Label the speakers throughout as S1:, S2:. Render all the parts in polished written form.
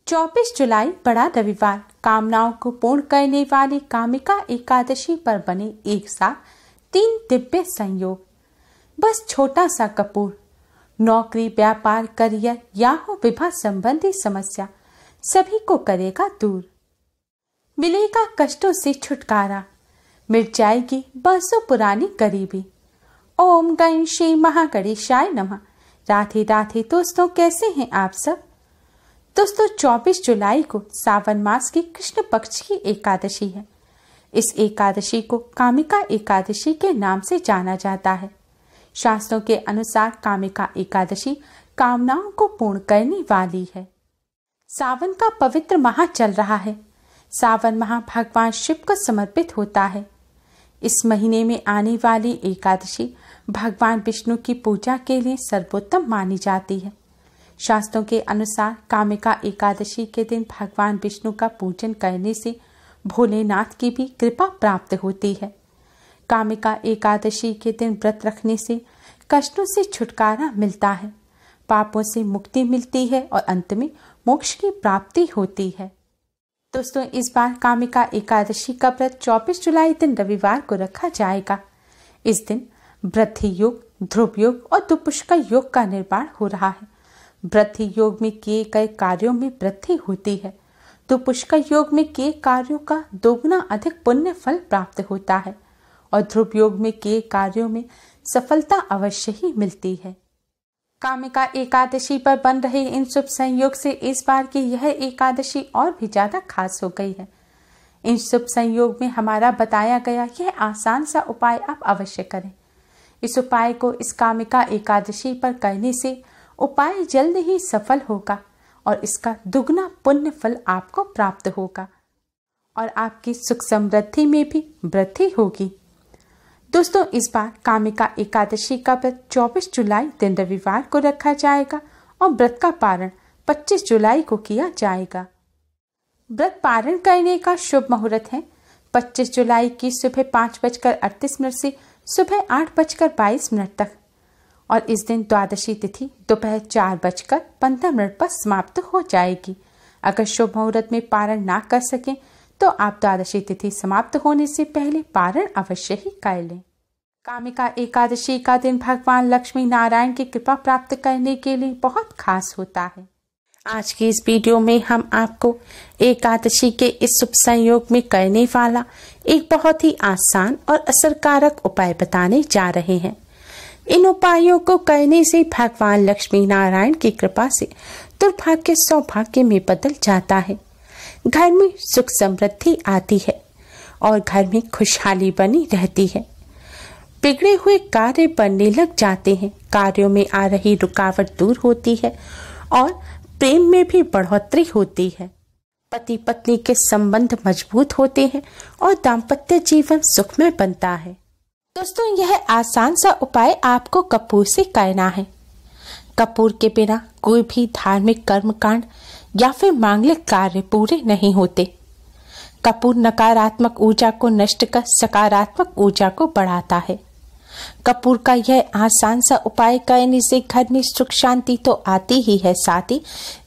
S1: 24 जुलाई बड़ा रविवार, कामनाओं को पूर्ण करने वाली कामिका एकादशी पर बने एक साथ 3 दिव्य संयोग। बस छोटा सा कपूर, नौकरी, व्यापार, करियर या हो विवाह संबंधी समस्या, सभी को करेगा दूर। मिलेगा कष्टों से छुटकारा, मिट जाएगी बरसों पुरानी गरीबी। ओम गण श्री महागणेशाय नमः। राधे राधे दोस्तों, कैसे हैं आप सब। दोस्तों 24 जुलाई को सावन मास की कृष्ण पक्ष की एकादशी है। इस एकादशी को कामिका एकादशी के नाम से जाना जाता है। शास्त्रों के अनुसार कामिका एकादशी कामनाओं को पूर्ण करने वाली है। सावन का पवित्र माह चल रहा है। सावन माह भगवान शिव को समर्पित होता है। इस महीने में आने वाली एकादशी भगवान विष्णु की पूजा के लिए सर्वोत्तम मानी जाती है। शास्त्रों के अनुसार कामिका एकादशी के दिन भगवान विष्णु का पूजन करने से भोलेनाथ की भी कृपा प्राप्त होती है। कामिका एकादशी के दिन व्रत रखने से कष्टों से छुटकारा मिलता है, पापों से मुक्ति मिलती है और अंत में मोक्ष की प्राप्ति होती है। दोस्तों इस बार कामिका एकादशी का व्रत 24 जुलाई दिन रविवार को रखा जाएगा। इस दिन वृद्धि योग, ध्रुव योग और दुपुष्कर योग का निर्माण हो रहा है। वृद्धि योग में किए गए कार्यों में वृद्धि होती है। दुपुष्कर योग में किए कार्यों का दोगुना अधिक पुण्य फल प्राप्त होता है और ध्रुव योग में किए कार्यों में सफलता अवश्य ही मिलती है। कामिका एकादशी पर बन रहे इन शुभ संयोग से इस बार की यह एकादशी और भी ज्यादा खास हो गई है। इन शुभ संयोग में हमारा बताया गया यह आसान सा उपाय आप अवश्य करें। इस उपाय को इस कामिका एकादशी पर करने से उपाय जल्द ही सफल होगा और इसका दुगना पुण्य फल आपको प्राप्त होगा और आपकी सुख समृद्धि में भी वृद्धि होगी। दोस्तों इस बार कामिका एकादशी का व्रत 24 जुलाई दिन रविवार को रखा जाएगा और व्रत का पारण 25 जुलाई को किया जाएगा। व्रत पारण करने का शुभ मुहूर्त है 25 जुलाई की सुबह 5:38 से सुबह 8:22 तक और इस दिन द्वादशी तिथि दोपहर 4:15 पर समाप्त हो जाएगी। अगर शुभ मुहूर्त में पारण ना कर सकें तो आप द्वादशी तिथि समाप्त होने से पहले पारण अवश्य ही कर लें। कामिका एकादशी का दिन भगवान लक्ष्मी नारायण की कृपा प्राप्त करने के लिए बहुत खास होता है। आज की इस वीडियो में हम आपको एकादशी के इस शुभ संयोग में करने वाला एक बहुत ही आसान और असरकारक उपाय बताने जा रहे हैं। इन उपायों को करने से भगवान लक्ष्मी नारायण की कृपा से दुर्भाग्य सौभाग्य में बदल जाता है। घर में सुख समृद्धि आती है और घर में खुशहाली बनी रहती है। बिगड़े हुए कार्य बनने लग जाते हैं। कार्यों में आ रही रुकावट दूर होती है और प्रेम में भी बढ़ोतरी होती है। पति पत्नी के संबंध मजबूत होते हैं और दाम्पत्य जीवन सुखमय बनता है। दोस्तों यह आसान सा उपाय आपको कपूर से करना है। कपूर के बिना कोई भी धार्मिक कर्मकांड या फिर मांगलिक कार्य पूरे नहीं होते। कपूर नकारात्मक ऊर्जा को नष्ट कर सकारात्मक ऊर्जा को बढ़ाता है। कपूर का यह आसान सा उपाय करने से घर में सुख शांति तो आती ही है, साथ ही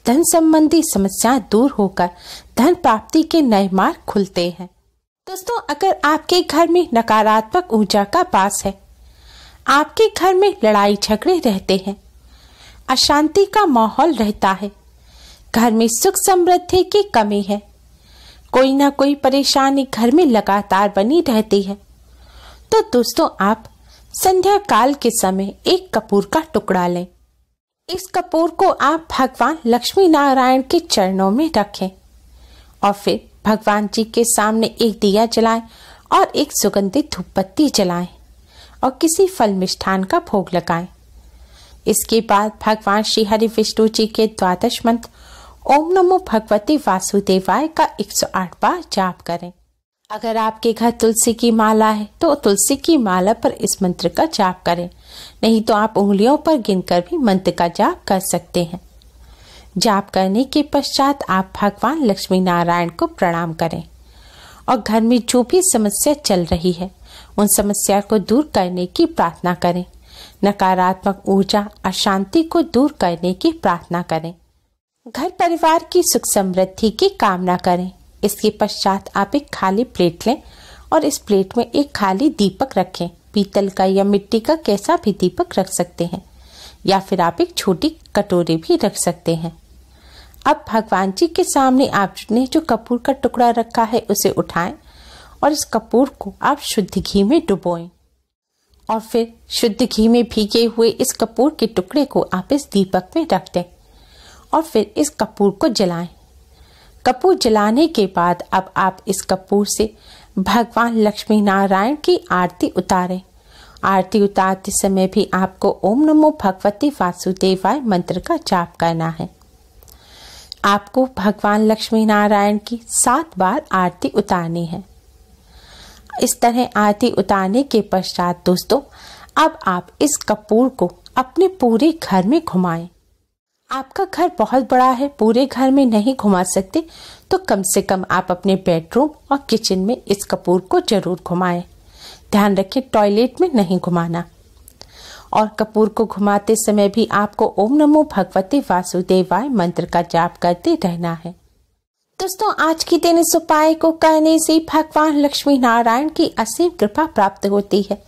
S1: धन संबंधी समस्याएं दूर होकर धन प्राप्ति के नए मार्ग खुलते हैं। दोस्तों अगर आपके घर में नकारात्मक ऊर्जा का वास है, आपके घर में लड़ाई झगड़े रहते हैं, अशांति का माहौल रहता है, घर में सुख समृद्धि की कमी है, कोई ना कोई परेशानी घर में लगातार बनी रहती है, तो दोस्तों आप संध्या काल के समय एक कपूर का टुकड़ा लें। इस कपूर को आप भगवान लक्ष्मी नारायण के चरणों में रखें और फिर भगवान जी के सामने एक दिया जलाएं और एक सुगंधित धूपबत्ती जलाएं और किसी फल मिष्ठान का भोग लगाएं। इसके बाद भगवान श्री हरि विष्णु जी के द्वादश मंत्र ओम नमो भगवते वासुदेवाय का 108 बार जाप करें। अगर आपके घर तुलसी की माला है तो तुलसी की माला पर इस मंत्र का जाप करें, नहीं तो आप उंगलियों पर गिनकर भी मंत्र का जाप कर सकते हैं। जाप करने के पश्चात आप भगवान लक्ष्मी नारायण को प्रणाम करें और घर में जो भी समस्या चल रही है उन समस्या को दूर करने की प्रार्थना करें। नकारात्मक ऊर्जा, अशांति को दूर करने की प्रार्थना करें। घर परिवार की सुख समृद्धि की कामना करें। इसके पश्चात आप एक खाली प्लेट लें और इस प्लेट में एक खाली दीपक रखें। पीतल का या मिट्टी का कैसा भी दीपक रख सकते हैं, या फिर आप एक छोटी कटोरी भी रख सकते हैं। अब भगवान जी के सामने आपने जो कपूर का टुकड़ा रखा है उसे उठाएं और इस कपूर को आप शुद्ध घी में डुबोएं और फिर शुद्ध घी में भीगे हुए इस कपूर के टुकड़े को आप इस दीपक में रख दें और फिर इस कपूर को जलाएं। कपूर जलाने के बाद अब आप इस कपूर से भगवान लक्ष्मी नारायण की आरती उतारें। आरती उतारते समय भी आपको ओम नमो भगवते वासुदेवाय मंत्र का जाप करना है। आपको भगवान लक्ष्मी नारायण की 7 बार आरती उतारनी है। इस तरह आरती उतारने के पश्चात दोस्तों, अब आप इस कपूर को अपने पूरे घर में घुमाएं। आपका घर बहुत बड़ा है, पूरे घर में नहीं घुमा सकते तो कम से कम आप अपने बेडरूम और किचन में इस कपूर को जरूर घुमाएं। ध्यान रखें, टॉयलेट में नहीं घुमाना। और कपूर को घुमाते समय भी आपको ओम नमो भगवते वासुदेवाय मंत्र का जाप करते रहना है। दोस्तों, आज के दिन इस उपाय को करने से भगवान लक्ष्मी नारायण की असीम कृपा प्राप्त होती है।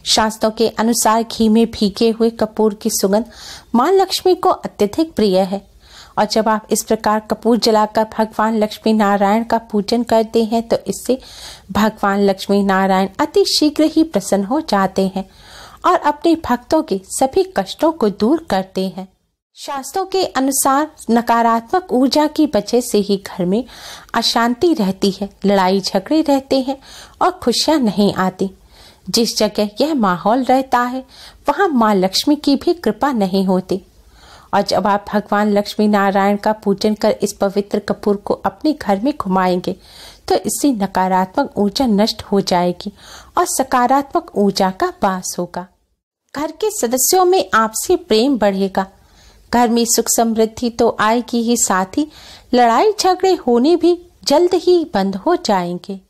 S1: शास्त्रों के अनुसार घी में भीगे हुए कपूर की सुगंध मां लक्ष्मी को अत्यधिक प्रिय है और जब आप इस प्रकार कपूर जलाकर भगवान लक्ष्मी नारायण का पूजन करते हैं तो इससे भगवान लक्ष्मी नारायण अति शीघ्र ही प्रसन्न हो जाते हैं और अपने भक्तों के सभी कष्टों को दूर करते हैं। शास्त्रों के अनुसार नकारात्मक ऊर्जा की वजह से ही घर में अशांति रहती है, लड़ाई झगड़े रहते हैं और खुशियां नहीं आती। जिस जगह यह माहौल रहता है वहां मां लक्ष्मी की भी कृपा नहीं होती। और जब आप भगवान लक्ष्मी नारायण का पूजन कर इस पवित्र कपूर को अपने घर में घुमाएंगे तो इससे नकारात्मक ऊर्जा नष्ट हो जाएगी और सकारात्मक ऊर्जा का वास होगा। घर के सदस्यों में आपसी प्रेम बढ़ेगा। घर में सुख समृद्धि तो आएगी ही, साथ ही लड़ाई झगड़े होने भी जल्द ही बंद हो जाएंगे।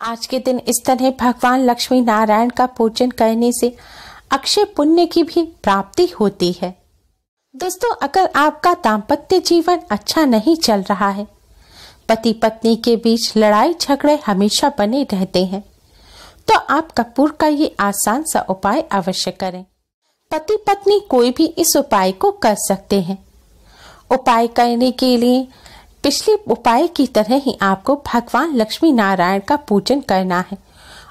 S1: आज के दिन इस तरह भगवान लक्ष्मी नारायण का पूजन करने से अक्षय पुण्य की भी प्राप्ति होती है। दोस्तों, अगर आपका दाम्पत्य जीवन अच्छा नहीं चल रहा है, पति पत्नी के बीच लड़ाई झगड़े हमेशा बने रहते हैं, तो आप कपूर का ये आसान सा उपाय अवश्य करें। पति पत्नी कोई भी इस उपाय को कर सकते हैं। उपाय करने के लिए पिछले उपाय की तरह ही आपको भगवान लक्ष्मी नारायण का पूजन करना है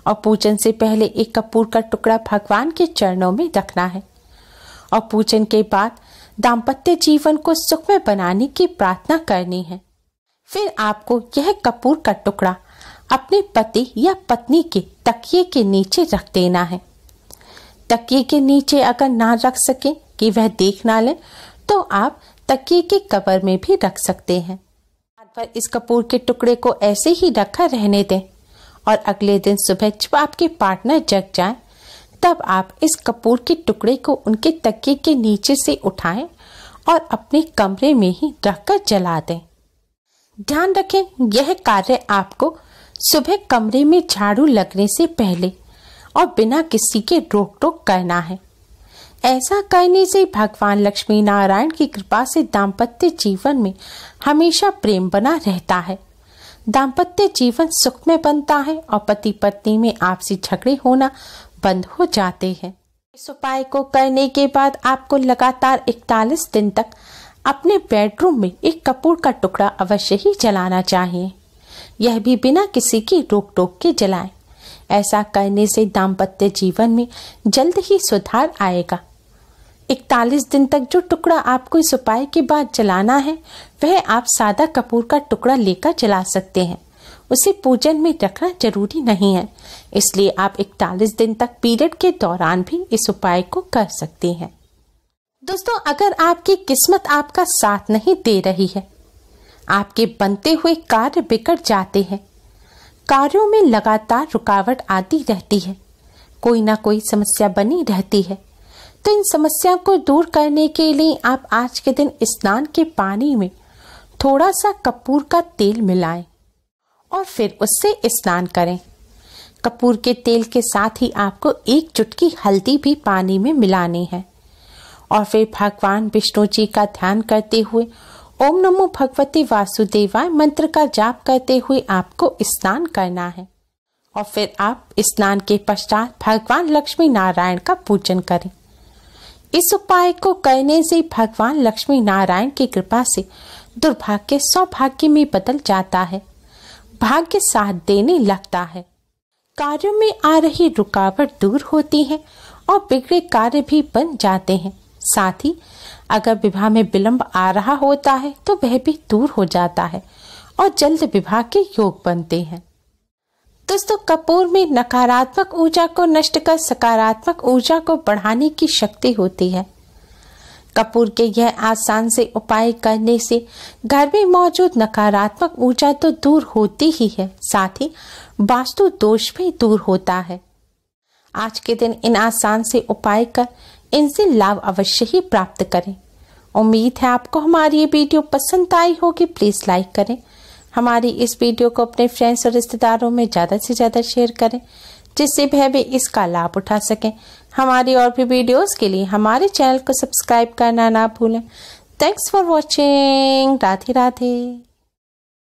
S1: और पूजन से पहले एक कपूर का टुकड़ा भगवान के चरणों में रखना है और पूजन के बाद दाम्पत्य जीवन को सुखमय बनाने की प्रार्थना करनी है। फिर आपको यह कपूर का टुकड़ा अपने पति या पत्नी के तकिए के नीचे रख देना है। तकिए के नीचे अगर ना रख सके कि वह देख ना ले तो आप तकिए के कवर में भी रख सकते हैं। पर इस कपूर के टुकड़े को ऐसे ही रखा रहने दें और अगले दिन सुबह जब आपके पार्टनर जग जाएं, तब आप इस कपूर के टुकड़े को उनके तकिए के नीचे से उठाएं और अपने कमरे में ही रखकर जला दें। ध्यान रखें, यह कार्य आपको सुबह कमरे में झाड़ू लगने से पहले और बिना किसी के रोक टोक करना है। ऐसा करने से भगवान लक्ष्मी नारायण की कृपा से दाम्पत्य जीवन में हमेशा प्रेम बना रहता है, दाम्पत्य जीवन सुखमय बनता है और पति पत्नी में आपसी झगड़े होना बंद हो जाते हैं। इस उपाय को करने के बाद आपको लगातार 41 दिन तक अपने बेडरूम में एक कपूर का टुकड़ा अवश्य ही जलाना चाहिए, यह भी बिना किसी की रोक टोक के जलाएं। ऐसा करने से दाम्पत्य जीवन में जल्द ही सुधार आएगा। 41 दिन तक जो टुकड़ा आपको इस उपाय के बाद जलाना है वह आप सादा कपूर का टुकड़ा लेकर जला सकते हैं। उसे पूजन में रखना जरूरी नहीं है, इसलिए आप 41 दिन तक पीरियड के दौरान भी इस उपाय को कर सकते हैं। दोस्तों, अगर आपकी किस्मत आपका साथ नहीं दे रही है, आपके बनते हुए कार्य बिगड़ जाते हैं, कार्यों में लगातार रुकावट आती रहती है, कोई ना कोई समस्या बनी रहती है, तो इन समस्या को दूर करने के लिए आप आज के दिन स्नान के पानी में थोड़ा सा कपूर का तेल मिलाएं और फिर उससे स्नान करें। कपूर के तेल के साथ ही आपको 1 चुटकी हल्दी भी पानी में मिलानी है और फिर भगवान विष्णु जी का ध्यान करते हुए ओम नमो भगवते वासुदेवाय मंत्र का जाप करते हुए आपको स्नान करना है और फिर आप स्नान के पश्चात भगवान लक्ष्मी नारायण का पूजन करें। इस उपाय को करने से भगवान लक्ष्मी नारायण की कृपा से दुर्भाग्य सौभाग्य में बदल जाता है, भाग्य साथ देने लगता है, कार्यों में आ रही रुकावट दूर होती है और बिगड़े कार्य भी बन जाते हैं। साथ ही अगर विवाह में विलंब आ रहा होता है तो वह भी दूर हो जाता है और जल्द विवाह के योग बनते हैं। दोस्तों, कपूर में नकारात्मक ऊर्जा को नष्ट कर सकारात्मक ऊर्जा को बढ़ाने की शक्ति होती है। कपूर के यह आसान से उपाय करने से घर में मौजूद नकारात्मक ऊर्जा तो दूर होती ही है, साथ ही वास्तु दोष भी दूर होता है। आज के दिन इन आसान से उपाय कर इनसे लाभ अवश्य ही प्राप्त करें। उम्मीद है आपको हमारी ये वीडियो पसंद आई होगी। प्लीज लाइक करें, हमारी इस वीडियो को अपने फ्रेंड्स और रिश्तेदारों में ज़्यादा से ज़्यादा शेयर करें, जिससे वह भी इसका लाभ उठा सकें। हमारी और भी वीडियोस के लिए हमारे चैनल को सब्सक्राइब करना ना भूलें। Thanks for watching. Radhe Radhe.